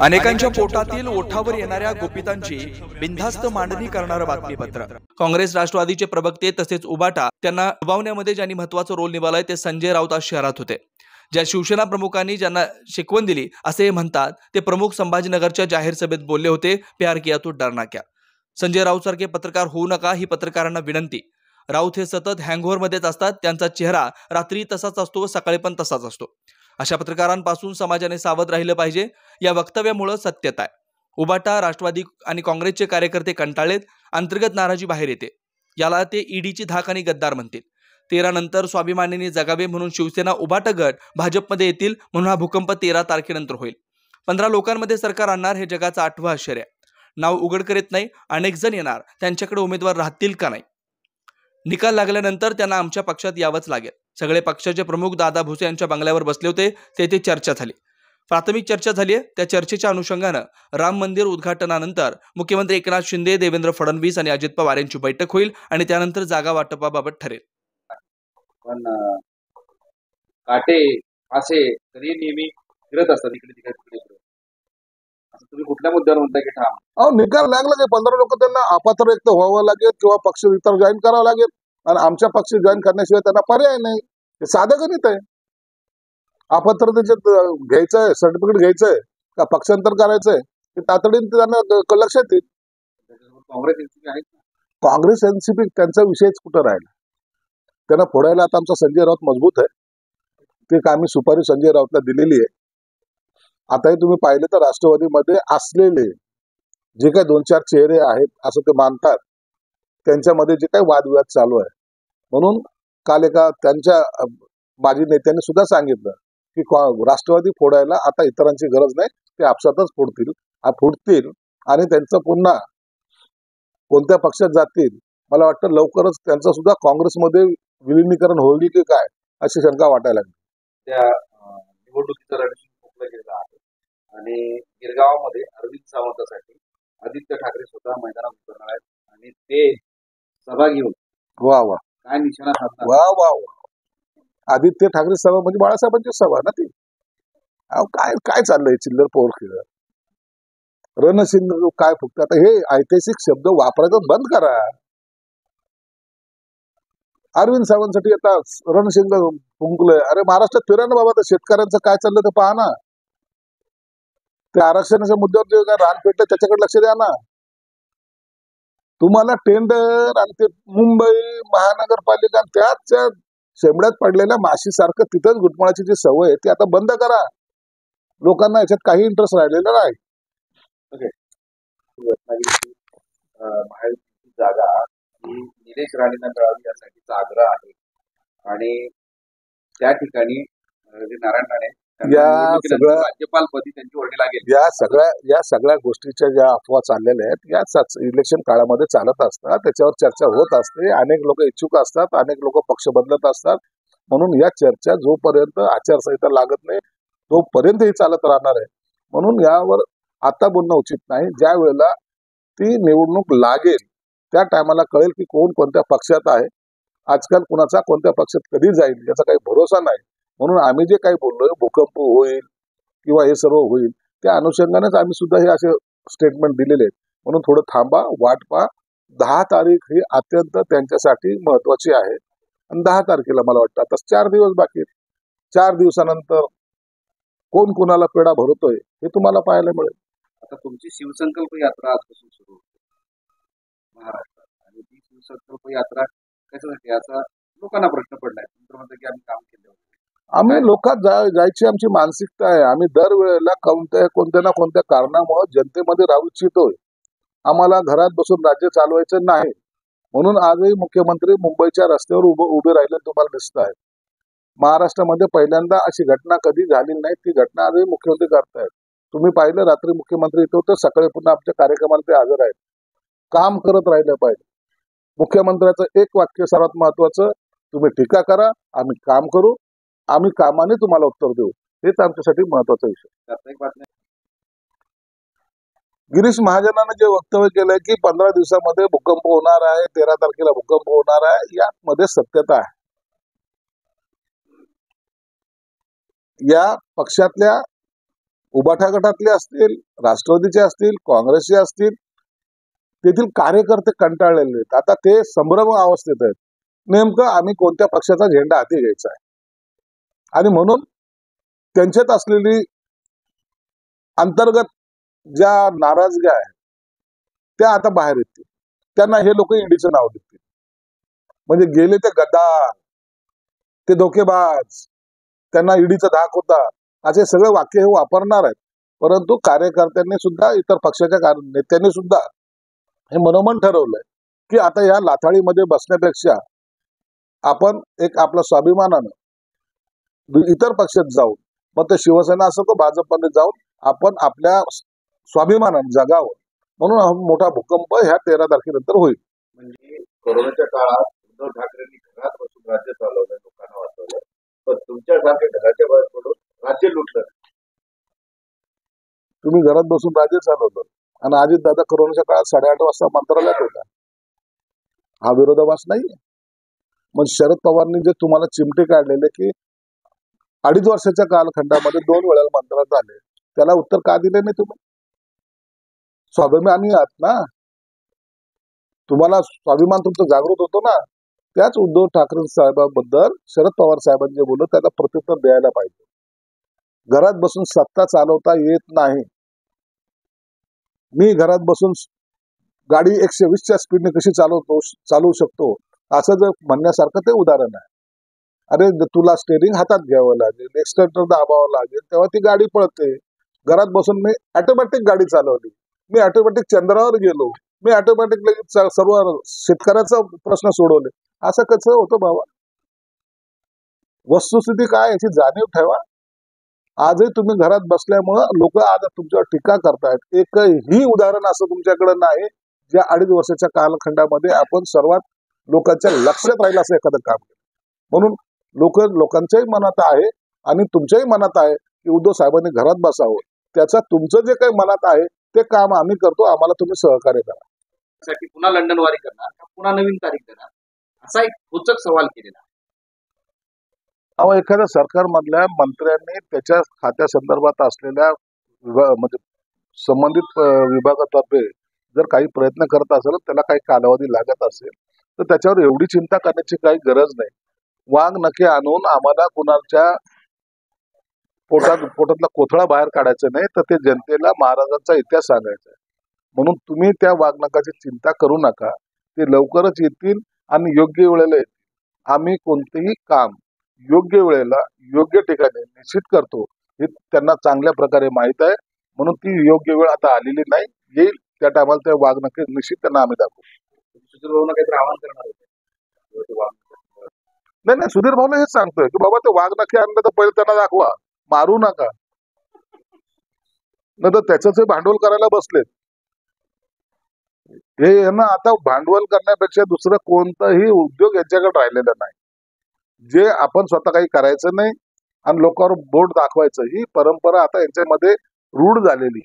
अनेकांच्या पोटातील ओठावर येणाऱ्या गोपितांची बिनधास्त मांडणी करणारं बातमीपत्र। काँग्रेस राष्ट्रवादीचे प्रवक्ते तसेच उबाटा त्यांना दबावण्यामध्ये ज्यांनी महत्त्वाचा रोल निभावलाय ते संजय राऊत आज शहरात होते। ज्या शिवसेना प्रमुखांनी ज्यांना शिकवण दिली असे म्हणतात ते प्रमुख संभाजीनगरच्या जाहीर सभेत बोलले होते, प्यार किया तो डरना क्या। संजय राऊत सारखे पत्रकार होऊ नका ही पत्रकारांना विनंती। राऊत हे सतत हँगओव्हरमध्येच असतात, त्यांचा चेहरा रात्री तसाच असतो व सकाळी पण तसाच असतो। अशा पत्रकारांपासून समाजाने सावध राहिलं पाहिजे। या वक्तव्यामुळे सत्यता आहे। उबाटा, राष्ट्रवादी आणि काँग्रेसचे कार्यकर्ते कंटाळलेत, अंतर्गत नाराजी बाहेर येते। याला ते ईडीची धाक आणि गद्दार म्हणतील। 13 नंतर स्वाभिमानीने जगावे म्हणून शिवसेना उबाटा गट भाजपमध्ये येतील, म्हणून हा भूकंप 13 तारखेनंतर होईल। 15 लोकांमध्ये सरकार आणणार हे जगाचं 8वं आश्चर्य आहे। नाव उघड करीत नाही, अनेक जण येणार, त्यांच्याकडे उमेदवार राहतील का नाही। निकाल लागल्यानंतर त्यांना आमच्या पक्षात यावंच लागेल। सगळे पक्षाचे प्रमुख दादा भुसे यांच्या बंगल्यावर बसले होते, तेथे चर्चा झाली। प्राथमिक चर्चा झाली आहे। त्या चर्चेच्या अनुषंगाने राम मंदिर उद्घाटनानंतर मुख्यमंत्री एकनाथ शिंदे, देवेंद्र फडणवीस आणि अजित पवार यांची बैठक होईल आणि त्यानंतर जागा वाटपाबाबत ठरेल। पण काटे असे तरी नेहमी फिरत असतात इकडे तिकडे। असं तुम्ही कुठल्या मुद्द्यावर म्हणताय की ठाम निकाल लागला की 15 लोक त्यांना अपात्र व्यक्त व्हावं लागेल किंवा पक्ष इतर जॉईन करावं लागेल आणि आमच्या पक्ष जॉईन करण्याशिवाय त्यांना पर्याय नाही। हे साधं गणित आहे। अपात्र त्याच्यात घ्यायचंय, सर्टिफिकेट घ्यायचंय का पक्षांतर करायचंय ते तातडीने त्यांना लक्षात येईल। काँग्रेस एनसीपी त्यांचा विषयच कुठं राहिला। त्यांना फोडायला आता आमचा संजय राऊत मजबूत आहे। ते आम्ही सुपारी संजय राऊतला दिलेली आहे। आताही तुम्ही पाहिले तर राष्ट्रवादीमध्ये असलेले जे काही 2-4 चेहरे आहेत असं ते मानतात, त्यांच्यामध्ये जे काही वादविवाद चालू आहे, म्हणून काल एका त्यांच्या माजी नेत्यांनी सुद्धा सांगितलं की राष्ट्रवादी फोडायला आता इतरांची गरज नाही, ते आपसातच फुटतील आणि त्यांचं पुन्हा कोणत्या पक्षात जातील। मला वाटतं लवकरच त्यांचं सुद्धा काँग्रेसमध्ये विलीनीकरण होईल की काय अशी शंका वाटायला लागली। त्या निवडणुकीचं रणशिंग गेलं आहे आणि गिरगावामध्ये अरविंद सावंतांसाठी आदित्य ठाकरे स्वतः मैदानात उतरणार आहेत आणि ते सभा घेऊन वा वा काय निशाणा साधणार। वा वा वा आदित्य ठाकरे सभा म्हणजे बाळासाहेबांची सभा ना ती। काय काय चाललंय चिल्लर पोर खेळ। रणशिंग काय फुकत आता हे ऐतिहासिक शब्द वापरायचं बंद करा। अरविंद सावंतसाठी आता रणशिंग फुंकलंय। अरे महाराष्ट्रात फिरा ना बाबा, तर शेतकऱ्यांचं काय चाललंय ते पहा ना। ते आरक्षणाच्या मुद्द्यावर जे रान पेटलं त्याच्याकडे लक्ष द्या ना। तुम्हाला टेंडर आणि ते मुंबई महानगरपालिका त्याच शेंबड्यात पडलेल्या माशीसारखं तिथंच घुटमळाची जी सवय आहे ती आता बंद करा। लोकांना याच्यात काही इंटरेस्ट राहिलेला नाही। बाहेरची जागा ही निलेश राणेंना मिळावी यासाठीचा आग्रह आहे आणि त्या ठिकाणी नारायण राणे राज्यपालपदी त्यांची वर्णी लागेल। या सगळ्या गोष्टीच्या ज्या अफवा चाललेल्या आहेत या इलेक्शन काळामध्ये चालत असतात, त्याच्यावर चर्चा होत असते। अनेक लोक इच्छुक असतात, अनेक लोक पक्ष बदलत असतात, म्हणून या चर्चा जोपर्यंत आचारसंहिता लागत नाही तोपर्यंत ही चालत राहणार आहे। म्हणून यावर आता बोलणं उचित नाही। ज्या वेळेला ती निवडणूक लागेल त्या टायमाला कळेल की कोण कोणत्या पक्षात आहे। आजकाल कुणाचा कोणत्या पक्षात कधी जाईल याचा काही भरोसा नाही। म्हणून आम्ही जे काही बोललोय भूकंप होईल किंवा हे सर्व होईल त्या अनुषंगानेच आम्ही सुद्धा हे असे स्टेटमेंट दिलेले आहेत। म्हणून थोडं थांबा, वाट पहा। 10 तारीख ही अत्यंत त्यांच्यासाठी महत्वाची आहे आणि 10 तारखेला मला वाटतं आता 4 दिवस बाकी आहेत। 4 दिवसानंतर कोण कोणाला पेढा भरतोय हे तुम्हाला पाहायला मिळेल। आता तुमची शिवसंकल्प यात्रा आजपासून सुरू होते महाराष्ट्रात आणि ती शिवसंकल्प यात्रा कशासाठी याचा लोकांना प्रश्न पडलाय। म्हणतात की आम्ही काम केलं, आम्ही लोकात जायची आमची मानसिकता आहे। आम्ही दरवेळेला कोणत्या ना कोणत्या कारणामुळे जनतेमध्ये राहू इच्छितोय। आम्हाला घरात बसून राज्य चालवायचं नाही, म्हणून आजही मुख्यमंत्री मुंबईच्या रस्त्यावर उभे राहिले तुम्हाला दिसत आहे। महाराष्ट्रामध्ये पहिल्यांदा अशी घटना कधी झाली नाही, ती घटना आजही मुख्यमंत्री करतायत। तुम्ही पाहिलं रात्री मुख्यमंत्री येतो तर सकाळी पुन्हा आमच्या कार्यक्रमाला ते हजर आहेत। काम करत राहिलं पाहिजे। मुख्यमंत्र्याचं एक वाक्य सर्वात महत्वाचं, तुम्ही टीका करा, आम्ही काम करू, आम्ही कामाने तुम्हाला उत्तर देऊ, हेच आमच्यासाठी महत्वाचा विषय। गिरीश महाजनानं जे वक्तव्य केलंय की 15 दिवसामध्ये भूकंप होणार आहे, 13 तारखेला भूकंप होणार आहे, यामध्ये सत्यता आहे। या पक्षातल्या उबाठा गटातले असतील, राष्ट्रवादीचे असतील, काँग्रेसचे असतील, तेथील कार्यकर्ते कंटाळलेले आहेत. आता ते संभ्रम अवस्थेत आहेत. नेमकं आम्ही कोणत्या पक्षाचा झेंडा हाती घ्यायचा आहे, आणि म्हणून त्यांच्यात असलेली अंतर्गत ज्या नाराजग्या आहेत त्या आता बाहेर येतील. त्यांना हे लोक ईडीचं नाव देतील. म्हणजे गेले ते गद्दार, ते धोकेबाज, त्यांना ईडीचा धाक होता, असे सगळे वाक्य हे वापरणार आहेत. परंतु कार्यकर्त्यांनी सुद्धा, इतर पक्षाच्या नेत्यांनी सुद्धा हे मनोमन ठरवलंय की आता या लाथाळीमध्ये बसण्यापेक्षा आपण एक आपल्या स्वाभिमानानं इतर पक्षात जाऊन, मग ते शिवसेना असो का भाजपमध्ये जाऊन आपण आपल्या स्वाभिमानानं जगावं. म्हणून हा मोठा भूकंप ह्या 13 तारखेनंतर होईल. म्हणजे कोरोनाच्या काळात उद्धव ठाकरेंनी घरात बसून राज्य चालवलं, लोकांना वाचवलं, पण तुमच्यासारखे घराच्या बाहेर पडून राज्य लुटलं. तुम्ही घरात बसून राज्य चालवलं आणि अजित दादा कोरोनाच्या काळात 8:30 वाजता मंत्रालयात होता. हा विरोधाभास नाहीये. मग शरद पवारांनी जे तुम्हाला चिमटे काढलेले की 2.5 वर्षाच्या कालखंडामध्ये 2 वेळेला मंत्रालयात आले, त्याला उत्तर का दिले नाही तुम्ही? स्वाभिमानी आहात ना, तुम्हाला स्वाभिमान तुमचं जागृत होतो ना. त्याच उद्धव ठाकरे साहेबांबद्दल शरद पवार साहेबांनी जे बोललं त्याला प्रत्युत्तर द्यायला पाहिजे. घरात बसून सत्ता चालवता येत नाही. मी घरात बसून गाडी 120च्या स्पीडने कशी चालवू शकतो असं जर म्हणण्यासारखं ते उदाहरण आहे. अरे तुला स्टेरिंग हातात घ्यावं लागेल, एक्सलेटर दाबावं लागेल, तेव्हा ती गाडी पळते. घरात बसून मी ऑटोमॅटिक गाडी चालवली, मी ऑटोमॅटिक चंद्रावर गेलो, मी ऑटोमॅटिक सर्व शेतकऱ्याचा प्रश्न सोडवले. असं कसं होतं बाबा? वस्तुस्थिती काय याची जाणीव ठेवा. आजही तुम्ही घरात बसल्यामुळं लोक आज तुमच्यावर टीका करतायत. एकही उदाहरण असं तुमच्याकडे नाही ज्या 2.5 वर्षाच्या कालखंडामध्ये आपण सर्वात लोकांच्या लक्षात राहिलं असं एखादं काम केलं. म्हणून लोकांच्याही मनात आहे आणि तुमच्याही मनात आहे की उद्धव साहेबांनी घरात बसावं. त्याचा तुमचं जे काही मनात आहे ते काम आम्ही करतो, आम्हाला तुम्ही सहकार्य करा. साठी पुन्हा लंडनवारी करणार का पुन्हा नवीन तारीख देणार, असा एक रोचक सवाल केलेला. अहो, एखाद्या सरकारमधल्या मंत्र्यांनी त्याच्या खात्यासंदर्भात असलेल्या म्हणजे संबंधित विभागातर्फे जर काही प्रयत्न करत असेल, त्याला काही कालावधी लागत असेल तर त्याच्यावर एवढी चिंता करण्याची काही गरज नाही. वाघ नखे आणून आम्हाला कुणाच्या पोटातला कोथळा बाहेर काढायचं नाही, तर ते जनतेला महाराजांचा इतिहास सांगायचा आहे. म्हणून तुम्ही त्या वाघनखाची चिंता करू नका. ते लवकरच येतील आणि योग्य वेळेला येतील. आम्ही कोणतेही काम योग्य वेळेला योग्य ठिकाणी निश्चित करतो हे त्यांना चांगल्या प्रकारे माहित आहे. म्हणून ती योग्य वेळ आता आलेली नाही, येईल त्या टायमाला त्या वाघनखे निश्चित त्यांना आम्ही दाखवू. सुधीर भाऊंना काहीतरी आवाहन करणार होते. नाही, सुधीर भाऊला हेच सांगतोय की बाबा ते वाघनखे आणलं तर पहिले त्यांना दाखवा, मारू नका. नाही तर त्याच भांडवल करायला बसलेत. हे यांना आता भांडवल करण्यापेक्षा दुसरं कोणताही उद्योग यांच्याकडे राहिलेला नाही. जे आपण स्वतः काही करायचं नाही आणि लोकांवर बोट दाखवायचं, ही परंपरा आता यांच्यामध्ये रूढ झालेली.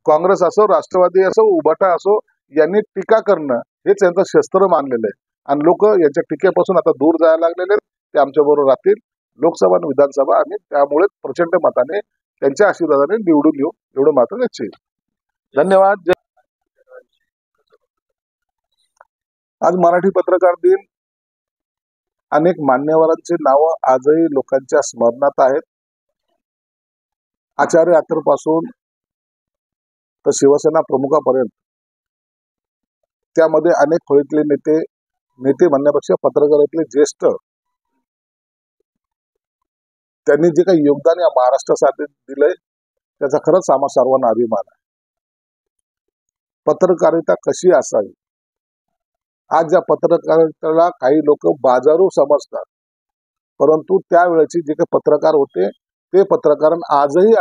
काँग्रेस असो, राष्ट्रवादी असो, उबाटा असो, यांनी टीका करणं हेच यांचं शस्त्र मानलेलं आहे. आणि लोक यांच्या टीकेपासून आता दूर जायला लागलेले आहेत. ते आमच्या बरोबर राहतील. लोकसभा आणि विधानसभा आम्ही त्यामुळे प्रचंड मताने त्यांच्या आशीर्वादाने निवडून येऊ, एवढं मात्र निश्चित. धन्यवाद. आज मराठी पत्रकार दिन. अनेक मान्यवरांची नावं आजही लोकांच्या स्मरणात आहेत. आचार्य अत्रेपासून तर शिवसेना प्रमुखापर्यंत त्यामध्ये अनेक फळीतले नेते म्हणण्यापेक्षा पत्रकारातले ज्येष्ठ, त्यांनी जे काही योगदान या महाराष्ट्रासाठी दिलंय त्याचा खरंच आम्हा सर्वांना अभिमान आहे. पत्रकारिता कशी असावी, आज या पत्रकारितेला काही लोक बाजारू समजतात, परंतु त्यावेळेचे जे काही पत्रकार होते ते पत्रकार आजही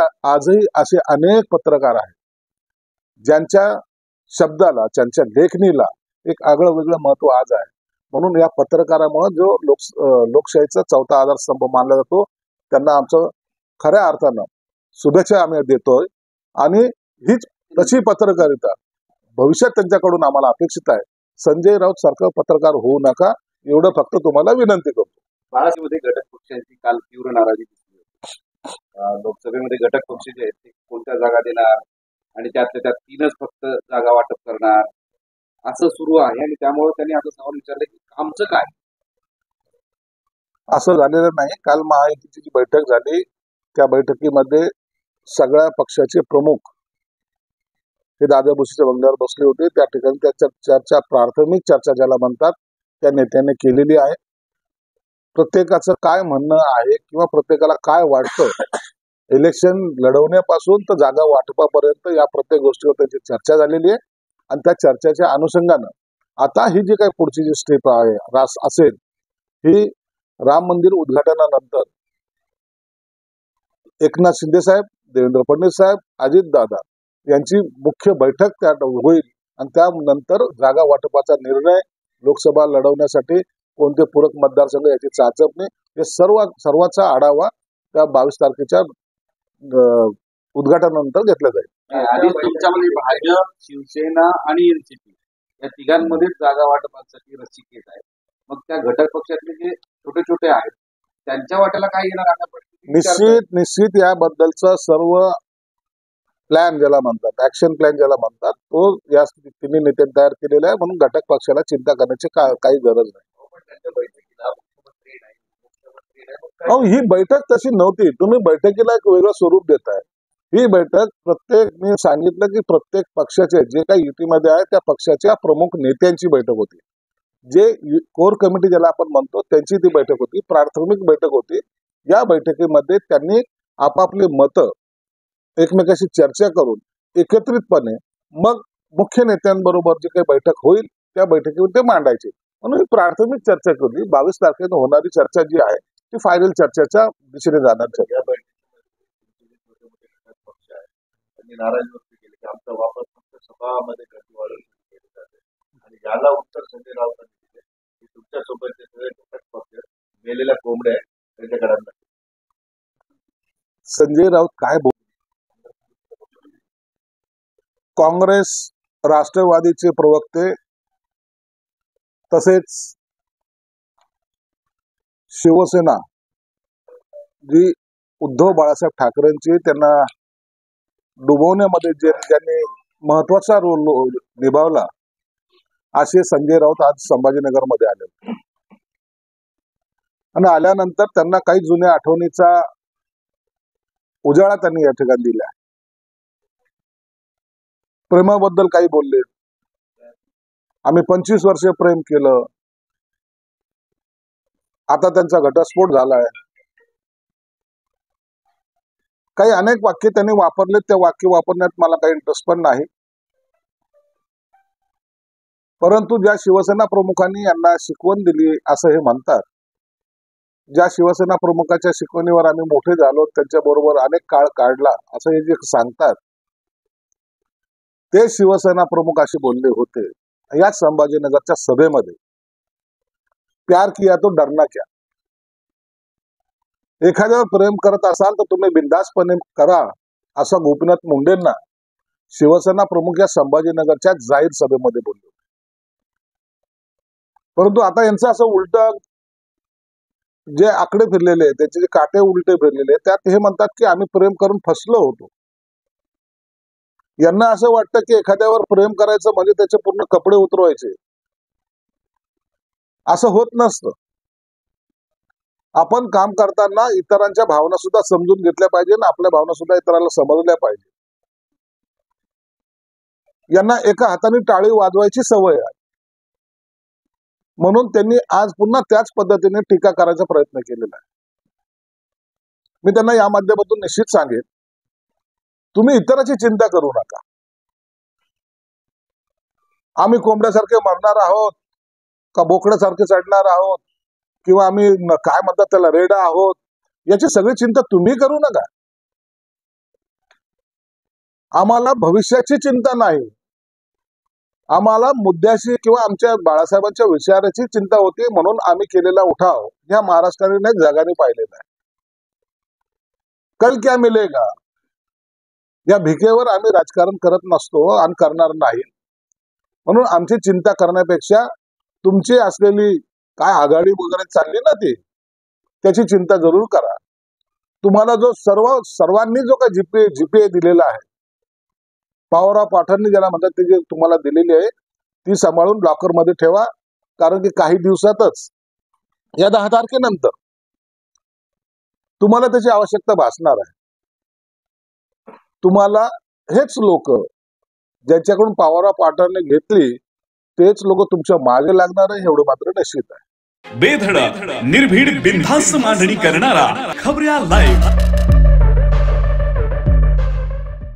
असे अनेक पत्रकार आहेत ज्यांच्या शब्दाला, ज्यांच्या लेखणीला एक आगळं वेगळं महत्व आज आहे. म्हणून या पत्रकारामुळे जो लोकशाहीचा 4था आधारस्तंभ मानला जातो, त्यांना आमचं खऱ्या अर्थानं शुभेच्छा आम्ही देतोय. आणि हीच तशी पत्रकारिता भविष्यात त्यांच्याकडून आम्हाला अपेक्षित आहे. संजय राऊत सारखं पत्रकार होऊ नका, एवढं फक्त तुम्हाला विनंती करतो. बाळासाहेब घटक पक्षांची काल तीव्र नाराजी दिसली. लोकसभेमध्ये घटक पक्ष जे आहेत ते कोणत्या जागा देणार आणि त्यातल्या त्यात 3च फक्त जागा वाटप करणार असं सुरू आहे. आणि त्यामुळे त्यांनी असं सवाल विचारले की आमचं काय. असं झालेलं नाही. काल महायुतीची जी बैठक झाली त्या बैठकीमध्ये सगळ्या पक्षाचे प्रमुख हे दादा भुसेच्या बंगल्यावर बसले होते. त्या ठिकाणी त्या चर्चा, प्राथमिक चर्चा ज्याला म्हणतात, त्या नेत्याने केलेली आहे. प्रत्येकाचं काय म्हणणं आहे किंवा प्रत्येकाला काय वाटतं, इलेक्शन लढवण्यापासून तर जागा वाटपापर्यंत या प्रत्येक गोष्टीवर त्यांची चर्चा झालेली आहे. आणि त्या चर्चेच्या अनुषंगानं आता ही जी काही पुढची जी स्टेप आहे असेल, ही राम मंदिर उद्घाटनानंतर एकनाथ शिंदे साहेब, देवेंद्र फडणवीस साहेब, अजित दादा यांची मुख्य बैठक त्या होईल. आणि त्यानंतर जागा वाटपाचा निर्णय, लोकसभा लढवण्यासाठी कोणते पूरक मतदारसंघ याची चाचपणी, हे सर्वाचा आढावा त्या 22 तारखेच्या उद्घाटनानंतर घेतला जाईल. आधीच तुमच्यामध्ये भाजप, शिवसेना आणि एनसीपी या तिघांमध्येच जागा वाटपासाठी रस्सीखेच आहे. मग त्या घटक पक्षातले जे छोटे छोटे आहेत त्यांच्या वाट्याला काय येणार आता? निश्चित याबद्दलचा सर्व प्लॅन ज्याला म्हणतात, ऍक्शन प्लॅन ज्याला म्हणतात, तो या तिन्ही नेत्यांनी तयार केलेला आहे. म्हणून घटक पक्षाला चिंता करण्याची काही गरज नाही. ही बैठक तशी नव्हती. तुम्ही बैठकीला एक वेगळं स्वरूप देताय. ही बैठक मी सांगितलं की प्रत्येक पक्षाचे जे काही युतीमध्ये आहे त्या पक्षाच्या प्रमुख नेत्यांची बैठक होती. जे कोर कमिटी ज्याला आपण म्हणतो त्यांची ती बैठक होती, प्राथमिक बैठक होती. या बैठकीमध्ये त्यांनी आपापली मतं एकमेकाशी चर्चा करून एकत्रितपणे मग मुख्य नेत्यांबरोबर जी काही बैठक होईल त्या बैठकीवर ते मांडायचे. म्हणून ही प्राथमिक चर्चा केली. 22 तारखेला होणारी चर्चा जी आहे ती फायनल चर्चेच्या दिशेने जाणार. नाराजी व्यक्त केली की आमचा वापर फक्त सभामध्ये गती वाढवून केला जाते. आणि याला उत्तर संजय राऊतांनी दिले की तुमच्या सोबतचे सगळे घटक पक्ष मेलेल्या कोंबड्या त्यांच्याकडे. संजय राऊत काय बोल, काँग्रेस, राष्ट्रवादीचे प्रवक्ते तसेच शिवसेना जी उद्धव बाळासाहेब ठाकरेंची त्यांना डुबवण्यामध्ये ज्यांनी महत्वाचा रोल निभावला असे संजय राऊत आज संभाजीनगरमध्ये आले. आणि आल्यानंतर त्यांना काही जुन्या आठवणीचा उजाळा त्यांनी या ठिकाणी दिला. प्रेमाबद्दल काही बोलले. आम्ही 25 वर्ष प्रेम केलं, आता त्यांचा घटस्फोट झालाय. काही अनेक वाक्य त्यांनी वापरले. त्या वाक्य वापरण्यात मला काही इंटरेस्ट पण नाही. परंतु ज्या शिवसेना प्रमुखांनी यांना शिकवण दिली असं हे म्हणतात, ज्या शिवसेना प्रमुखाच्या शिकवणीवर आम्ही मोठे झालो, त्यांच्या बरोबर अनेक काळ काढला असं हे जे सांगतात, ते शिवसेना प्रमुख असे बोलले होते याच संभाजीनगरच्या सभेमध्ये. प्यार किया तो डरना क्या. एखाद्यावर प्रेम करत असाल तर तुम्ही बिनधास्तपणे करा असं गोपीनाथ मुंडेंना शिवसेना प्रमुख या संभाजीनगरच्या जाहीर सभेमध्ये बोलले. परंतु आता यांचं असं उलट जे आकडे फिरलेले, त्याचे जे काटे उलटे फिरलेले, त्यात हे म्हणतात की आम्ही प्रेम करून फसलो होतो. यांना असं वाटतं की एखाद्यावर प्रेम करायचं म्हणजे त्याचे पूर्ण कपडे उतरवायचे. असं होत नसतं. आपण काम करताना इतरांच्या भावना सुद्धा समजून घेतल्या पाहिजे आणि आपल्या भावना सुद्धा इतरांना समजल्या पाहिजे. यांना एका हाताने टाळी वाजवायची सवय आहे. म्हणून त्यांनी आज पुन्हा त्याच पद्धतीने टीका करायचा प्रयत्न केलेला आहे. मी त्यांना या माध्यमातून निश्चित सांगेन, तुम्ही इतरांची चिंता करू नका. आम्ही कोंबड्यासारखे मरणार आहोत का बोकड्यासारखे चढणार आहोत किंवा आम्ही काय म्हणतात त्याला रेडा आहोत, याची सगळी चिंता तुम्ही करू नका. आम्हाला भविष्याची चिंता नाही, आम्हाला मुद्द्याशी किंवा आमच्या बाळासाहेबांच्या विचाराची चिंता होती. म्हणून आम्ही केलेला उठाव या महाराष्ट्राने जगाने पाहिलेला आहे. कल क्या मिलेगा या भिकेवर आम्ही राजकारण करत नसतो आणि करणार नाही. म्हणून आमची चिंता करण्यापेक्षा तुमची असलेली काय आघाडी वगैरे चालली ना ती, त्याची चिंता जरूर करा. तुम्हाला जो सर्वांनी जो काही जीपीए दिलेला आहे, पॉवर ऑफ अटर्नी ज्याला म्हणतात, ते जे तुम्हाला दिलेली आहे ती सांभाळून लॉकरमध्ये ठेवा. कारण की काही दिवसातच या 10 तारखेनंतर तुम्हाला त्याची आवश्यकता भासणार आहे. तुम्हाला हेच लोक ज्यांच्याकडून पॉवर ऑफ अटर्नी घेतली तेच लोक तुमच्या मागे लागणार आहे, एवढं मात्र निश्चित आहे. बेधडक निर्भीड बिनधास्त मांडणी करणारा खबऱ्या लाईव्ह.